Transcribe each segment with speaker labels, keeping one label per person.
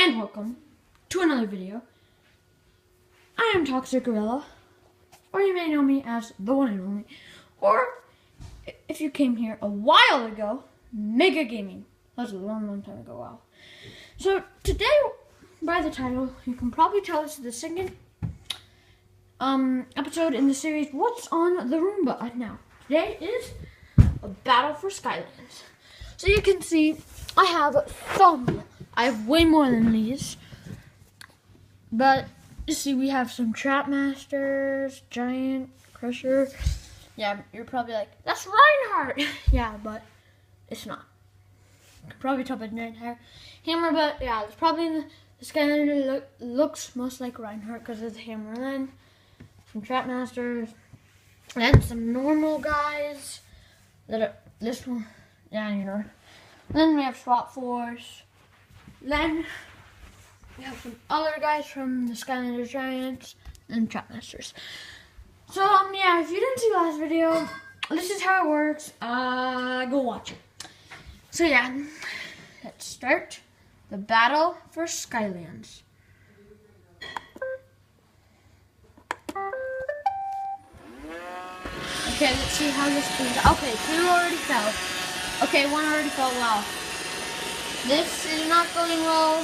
Speaker 1: and welcome to another video. I am Toxic Gorilla, or you may know me as the one and only, or if you came here a while ago, Mega Gaming. That was a long time ago. Wow. So today, by the title, you can probably tell it's the second episode in the series What's on the Roomba. Now today is a battle for Skylands. So you can see I have way more than these. But you see we have some Trap Masters, Giant, Crusher. Yeah, you're probably like, that's Reinhardt. Yeah, but it's not. You can probably tell by the entire hammer, but yeah, it's probably the Skylander looks most like Reinhardt because of the hammer. And then some Trap Masters, and some normal guys that are this one. Yeah, you know. Then we have Swap Force. Then we have some other guys from the Skylander Giants and Trap Masters. So yeah, if you didn't see last video, this is how it works. Go watch it. So yeah, let's start the battle for Skylands. Okay, let's see how this goes. Okay, 2 already fell. Okay, 1 already fell. Wow. This is not going well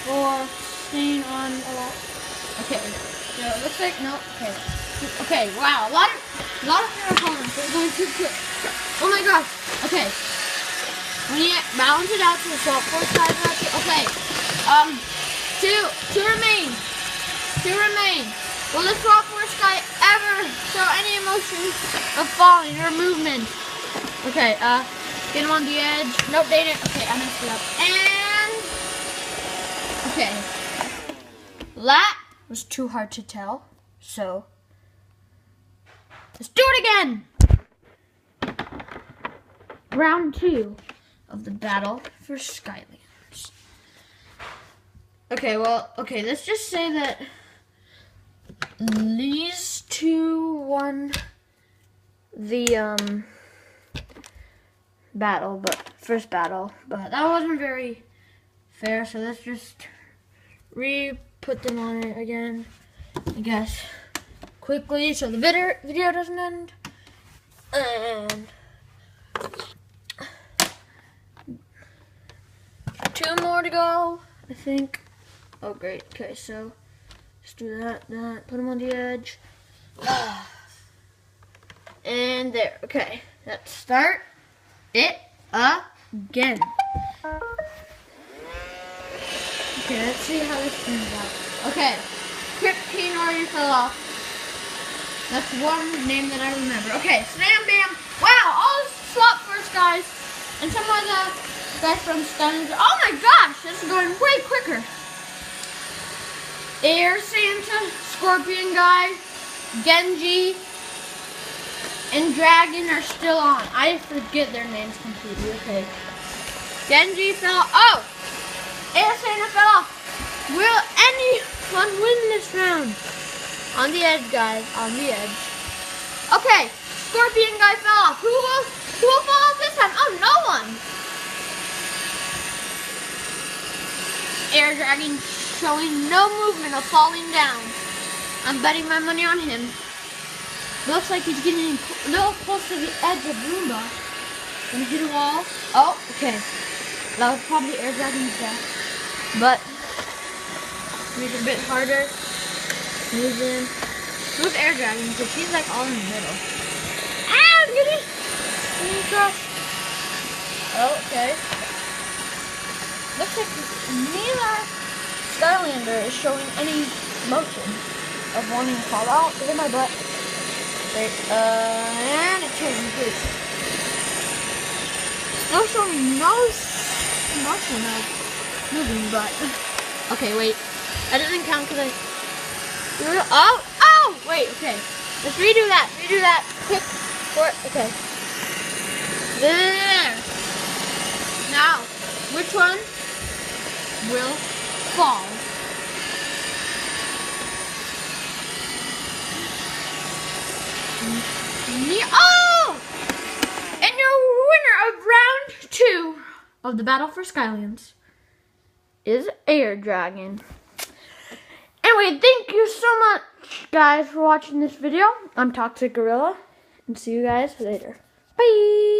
Speaker 1: for staying on a lot. Okay, so it looks like, no, okay. Okay, wow, a lot of hero columns, so we're going too quick. Oh my gosh, okay. We need to balance it out to the Swap Force side. Okay, two remain. Will the Swap Force guy ever show any emotion of falling or movement? Okay, get him on the edge. Nope, they didn't. Okay, I messed it up. And okay, that was too hard to tell. So let's do it again. Round 2 of the battle for Skylands. Okay, well, okay, let's just say that these two won the first battle, but that wasn't very fair, so let's just put them on it again, I guess, quickly, so the video doesn't end. And 2 more to go, I think. Oh, great. Okay, so just do that, put them on the edge. And there. Okay, let's start it again. Okay, let's see how this turns out. Okay, Krypton already fell off. That's one name that I remember. Okay, Slam Bam. Wow, all the Swap Force guys and some of the guys from Skylands. Oh my gosh, this is going way quicker. Air Santa, Scorpion guy, Genji, and Dragon are still on. I forget their names completely. Okay. Genji fell off. Oh! Air Santa fell off. Will anyone win this round? On the edge, guys. On the edge. Okay. Scorpion guy fell off. Who will fall off this time? Oh, no one. Air Dragon showing no movement of falling down. I'm betting my money on him. Looks like he's getting a little close to the edge of Roomba. Gonna hit a wall. Oh, okay. That was probably Air Dragon's death. But make it a bit harder. Move in. Move Air Dragon because he's like all in the middle. Ah, I'm getting crushed. Oh, okay. Looks like neither Skylander is showing any motion of wanting to fall out. Look at my butt. Great. And it turned good. Still showing no motion of moving, but okay, wait. That doesn't count because oh, wait, okay. Let's redo that. Quick, for it. Okay. There. Now, which one will fall? Oh! And your winner of round 2 of the battle for Skylands is Air Dragon. Anyway, thank you so much, guys, for watching this video. I'm Toxic Gorilla, and see you guys later. Bye!